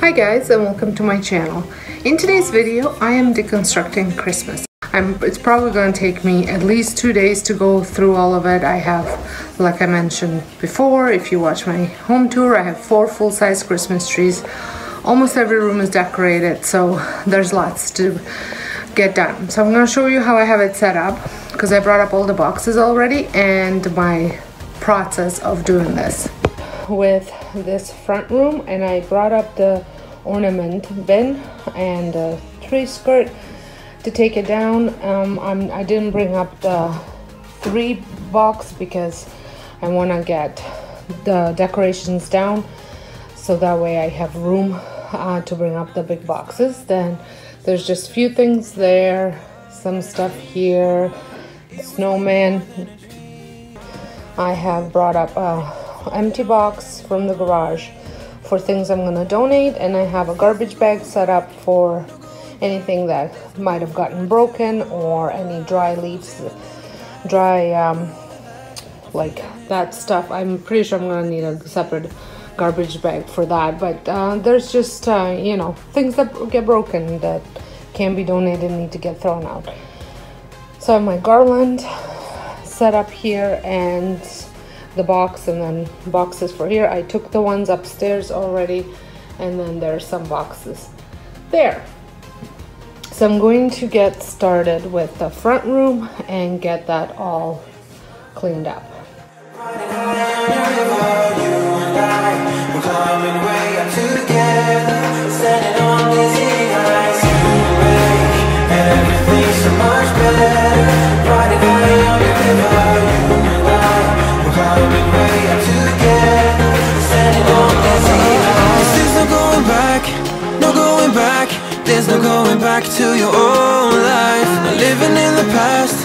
Hi guys, and welcome to my channel. In today's video I am deconstructing Christmas. It's probably going to take me at least 2 days to go through all of it. I have, like I mentioned before, if you watch my home tour, I have 4 full-size Christmas trees. Almost every room is decorated, so there's lots to get done. So I'm going to show you how I have it set up, because I brought up all the boxes already and my process of doing this. With this front room, and I brought up the ornament bin and the tree skirt to take it down. I didn't bring up the 3 box because I want to get the decorations down, so that way I have room to bring up the big boxes. Then there's just a few things there, some stuff here, snowman. I have brought up empty box from the garage for things I'm gonna donate, and I have a garbage bag set up for anything that might have gotten broken or any dry leaves, like that stuff. I'm pretty sure I'm gonna need a separate garbage bag for that, but there's just you know, things that get broken that can be donated and need to get thrown out. So I have my garland set up here and the box, and then boxes for here. I took the ones upstairs already, and then there's some boxes there. So I'm going to get started with the front room and get that all cleaned up. There's no going back to your old life. Not living in the past,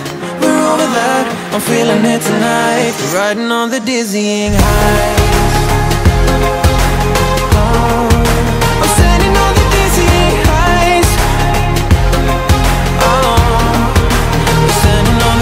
we're over that. I'm feeling it tonight, riding on the dizzying highs. I'm standing on the dizzying highs. I'm standing on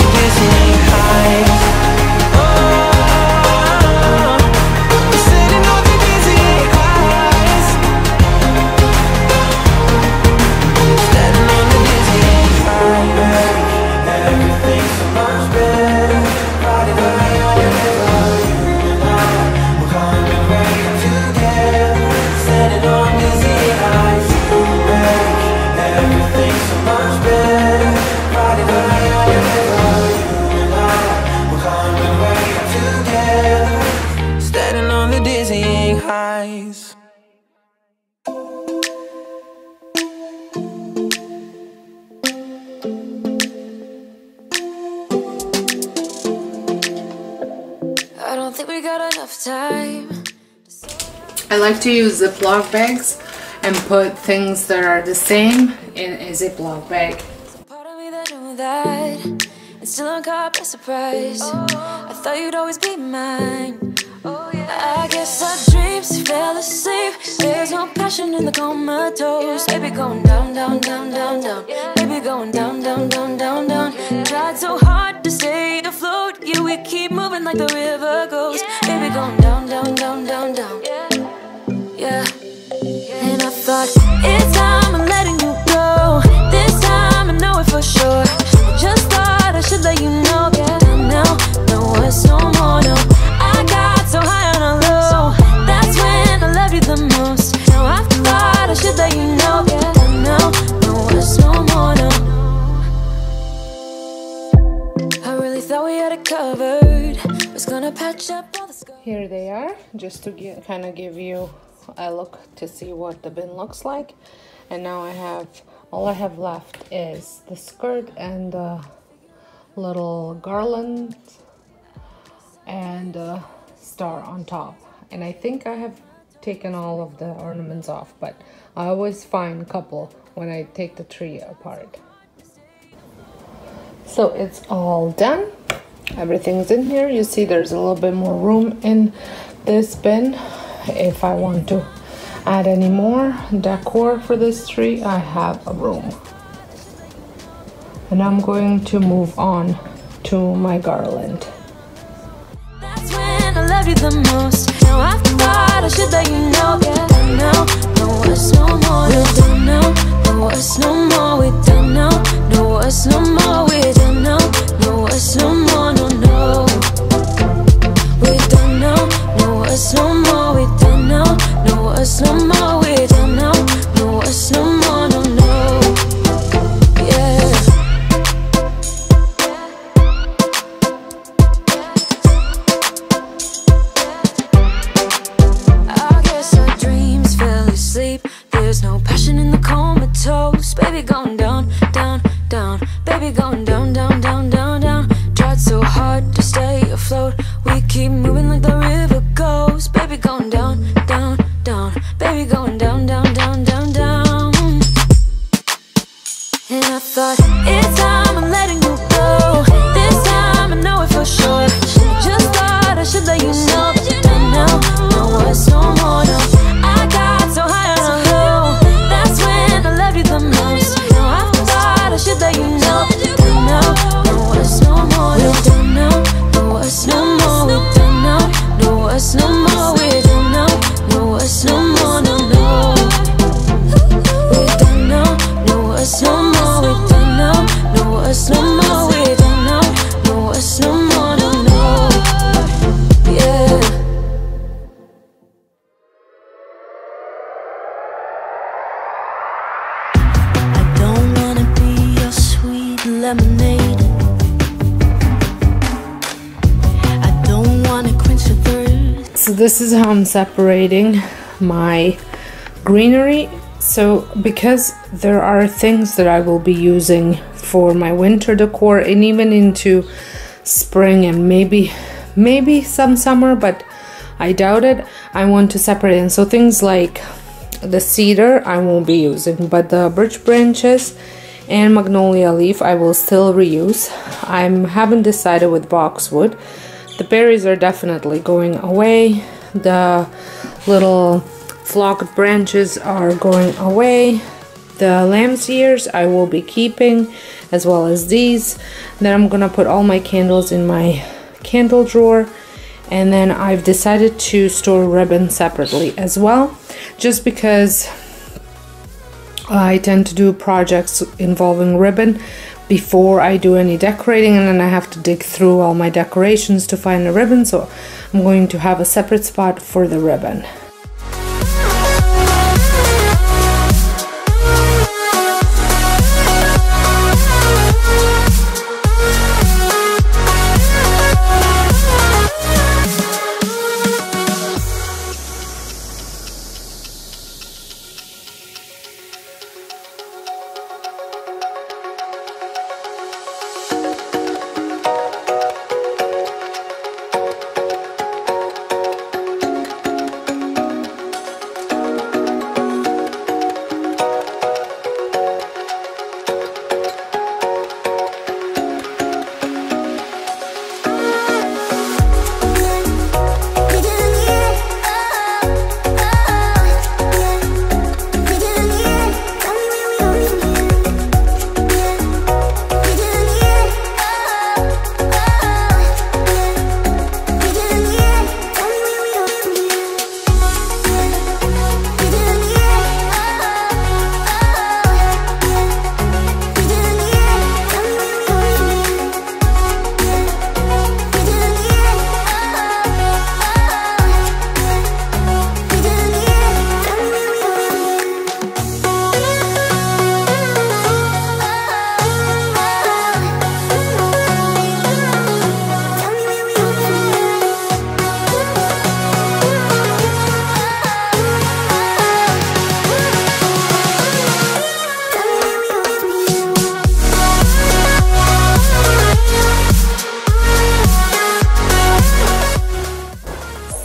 the dizzying highs. I don't think we got enough time. I like to use Ziploc bags and put things that are the same in a Ziploc bag. Part of me that knew that, and still I'm caught by surprise. I thought you'd always be mine. I guess our dreams fell asleep. There's no passion in the comatose. Baby going down, down, down, down, down. Baby going down, down, down, down, down. Tried so hard to stay afloat. Yeah, we keep moving like the river goes. Baby going down, down, down, down, down. Yeah. And I thought, it's time I'm letting you go. This time I know it for sure. Just thought I should let you know. Yeah, now, no words no more, no. I got so high on a low. That's when I love you the most. Now I thought I should let you know. Yeah, now, no words no more, no. I really thought we had it covered. Was gonna patch up all the scars. Here they are, just to kind of give you a look to see what the bin looks like. And now all I have left is the skirt and the little garland and a star on top. And I think I have taken all of the ornaments off, but I always find a couple when I take the tree apart. So it's all done. Everything's in here. You see there's a little bit more room in this bin. If I want to add any more decor for this tree, I have a room. And I'm going to move on to my garland. That's when I love you the most. Now I thought I should let you know. Yeah. done now. No worse no more. We're done now. No worse no more. We're done now. No worse no more. We're done now. No worse no more. No no. We're done now. No worse no more. We're done now. No worse no more. We're done now. No worse no more. No no. Yeah. I guess our dreams fell asleep. There's no passion in the comatose. Baby going down, down, down. Baby going down, down, down, down, down. Tried so hard to stay afloat. We keep moving like the river goes. Baby going down, down, down. Baby going down, down, down, down, down. And I thought, it's time I'm letting you go. This time I know it for sure. Just thought I should let you know that you're done now. No worse no more, no. I got so high on a hill. That's when I loved you the most. No, I thought I should let you know that you're done now. No worse no more, no. We're done now. No worse no more. We're done now. No worse no more. We're done now. No worse no more, no no. We're done now. No worse no more. We're done now. No worse no more. We're done now. No worse no more, no no. Yeah. I don't wanna be your sweet lemonade. I don't wanna quench your thirst. So this is how I'm separating my greenery. So because there are things that I will be using for my winter decor and even into spring and maybe some summer, but I doubt it, I want to separate it. So things like the cedar I won't be using, but the birch branches and magnolia leaf I will still reuse. I haven't decided with boxwood. The berries are definitely going away. The little flocked branches are going away. The lamb's ears I will be keeping, as well as these. Then I'm gonna put all my candles in my candle drawer, and then I've decided to store ribbon separately as well, just because I tend to do projects involving ribbon before I do any decorating, and then I have to dig through all my decorations to find the ribbon, so I'm going to have a separate spot for the ribbon.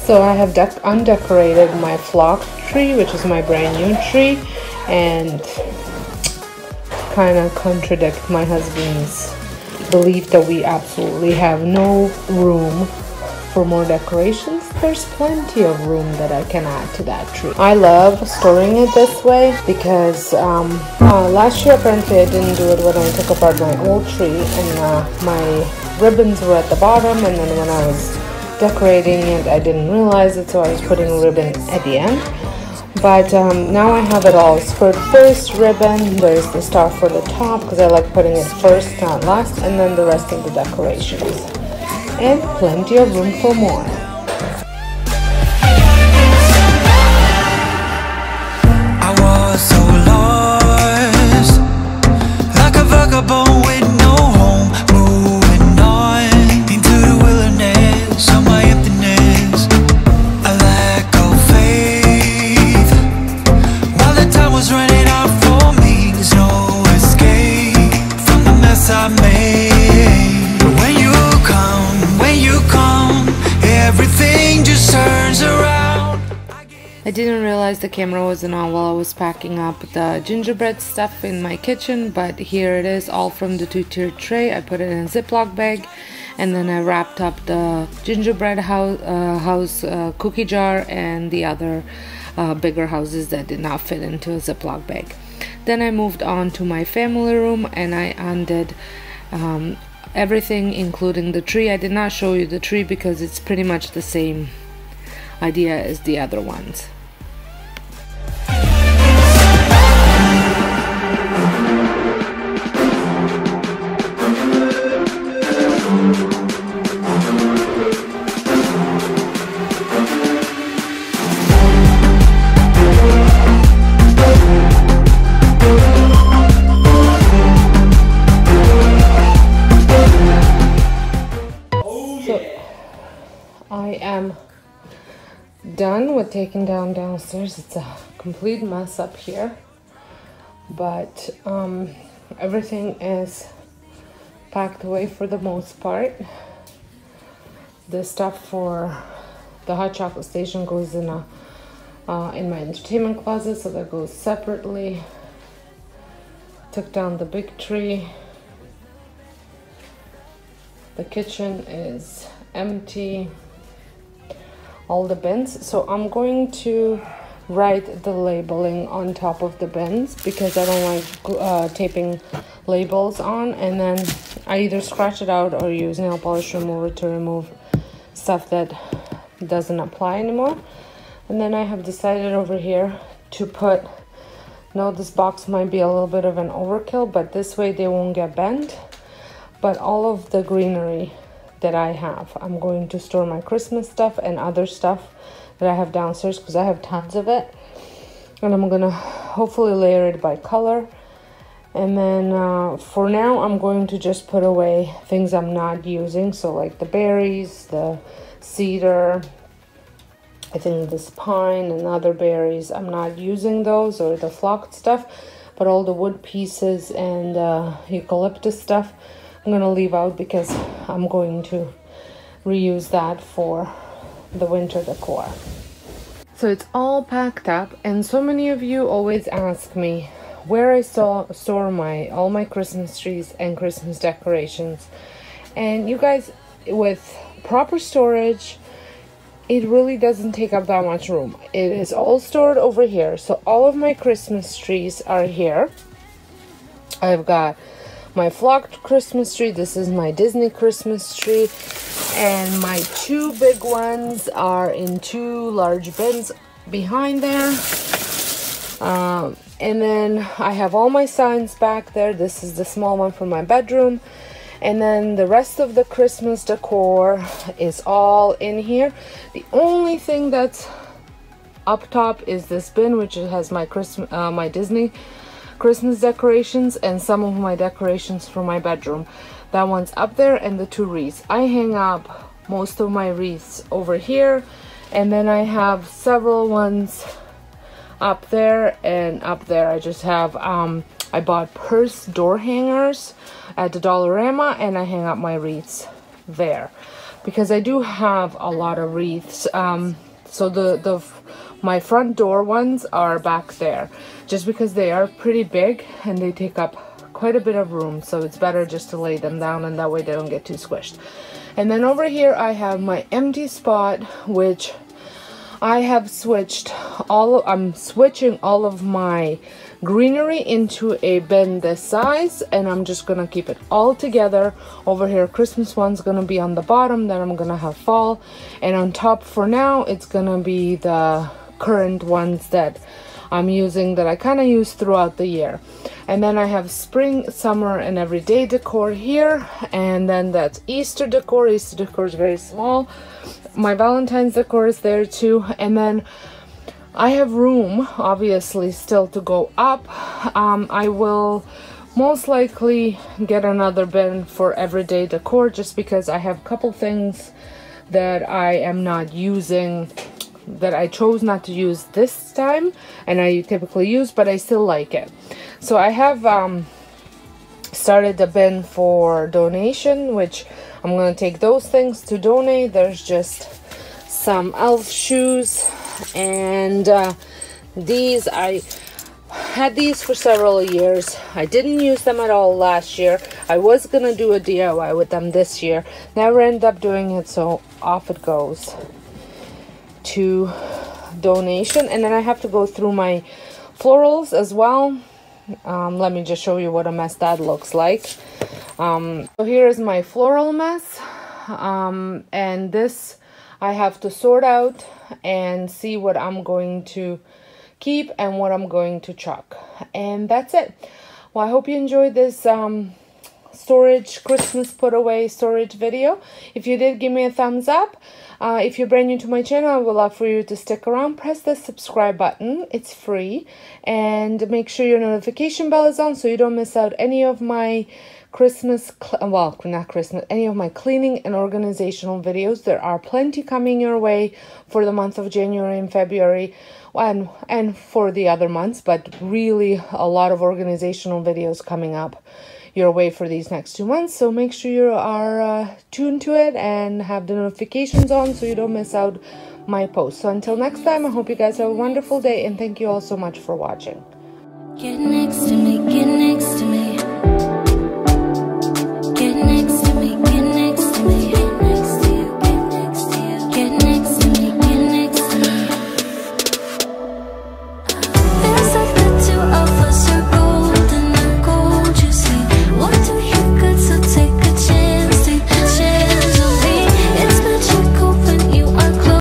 So I have undecorated my flocked tree, which is my brand new tree, and kind of contradict my husband's belief that we absolutely have no room for more decorations. There's plenty of room that I can add to that tree. I love storing it this way because last year apparently I didn't do it when I took apart my old tree, and my ribbons were at the bottom, and then when I was decorating it I didn't realize it, so I was putting a ribbon at the end. But now I have it all. Skirt first, ribbon, there's the star for the top because I like putting it first, not last, and then the rest of the decorations. And plenty of room for more. I was so lost, like a vagabond with no home, moving on into the wilderness of my emptiness. A lack of faith, while the time was running out for me. There's no escape from the mess I made. But when you come, everything just turns around. I didn't realize the camera wasn't on while I was packing up the gingerbread stuff in my kitchen, but here it is, all from the two-tiered tray. I put it in a Ziploc bag, and then I wrapped up the gingerbread house cookie jar and the other bigger houses that did not fit into a Ziploc bag. Then I moved on to my family room and I undid everything, including the tree. I did not show you the tree because it's pretty much the same idea as the other ones. I am done with taking downstairs. It's a complete mess up here, but everything is packed away for the most part. The stuff for the hot chocolate station goes in my entertainment closet, so that goes separately. Took down the big tree. The kitchen is empty. All the bins, so I'm going to write the labeling on top of the bins because I don't like taping labels on, and then I either scratch it out or use nail polish remover to remove stuff that doesn't apply anymore. And then I have decided over here to put, no, this box might be a little bit of an overkill, but this way they won't get bent. But all of the greenery that I have, I'm going to store my Christmas stuff and other stuff that I have downstairs because I have tons of it, and I'm gonna hopefully layer it by color. And then for now I'm going to just put away things I'm not using, so like the berries, the cedar, I think this pine and other berries, I'm not using those, or the flocked stuff, but all the wood pieces and eucalyptus stuff I'm gonna leave out because I'm going to reuse that for the winter decor. So it's all packed up, and so many of you always ask me where I store all my Christmas trees and Christmas decorations. And you guys, with proper storage, it really doesn't take up that much room. It is all stored over here. So all of my Christmas trees are here. I've got my flocked Christmas tree. This is my Disney Christmas tree, and my two big ones are in two large bins behind there. And then I have all my signs back there. This is the small one for my bedroom, and then the rest of the Christmas decor is all in here. The only thing that's up top is this bin, which has my my Disney Christmas decorations and some of my decorations for my bedroom. That one's up there, and the two wreaths. I hang up most of my wreaths over here, and then I have several ones up there and up there. I just have I bought purse door hangers at the Dollarama, and I hang up my wreaths there because I do have a lot of wreaths. So my front door ones are back there just because they are pretty big and they take up quite a bit of room, so it's better just to lay them down, and that way they don't get too squished. And then over here I have my empty spot, which I have switched I'm switching all of my greenery into a bin this size, and I'm just gonna keep it all together. Over here, Christmas one's gonna be on the bottom, then I'm gonna have fall, and on top for now it's gonna be the current ones that I'm using, that I kind of use throughout the year. And then I have spring, summer, and everyday decor here. And then that's Easter decor. Easter decor is very small. My Valentine's decor is there too. And then I have room, obviously, still to go up. I will most likely get another bin for everyday decor, just because I have a couple things that I am not using, that I chose not to use this time, and I typically use, but I still like it. So I have started the bin for donation, which I'm going to take those things to donate. There's just some elf shoes, and these, I had these for several years. I didn't use them at all last year. I was going to do a DIY with them this year. Never ended up doing it, so off it goes to donation. And then I have to go through my florals as well. Let me just show you what a mess that looks like. So here is my floral mess, and this I have to sort out and see what I'm going to keep and what I'm going to chuck, and that's it. Well, I hope you enjoyed this storage Christmas put away storage video. If you did, give me a thumbs up. If you're brand new to my channel, I would love for you to stick around. Press the subscribe button, it's free, and make sure your notification bell is on so you don't miss out any of my Christmas, well, not Christmas, any of my cleaning and organizational videos. There are plenty coming your way for the month of January and February, and for the other months, but really a lot of organizational videos coming up your way for these next 2 months. So make sure you are tuned to it and have the notifications on so you don't miss out my posts. So until next time, I hope you guys have a wonderful day, and thank you all so much for watching. Get next to me, get next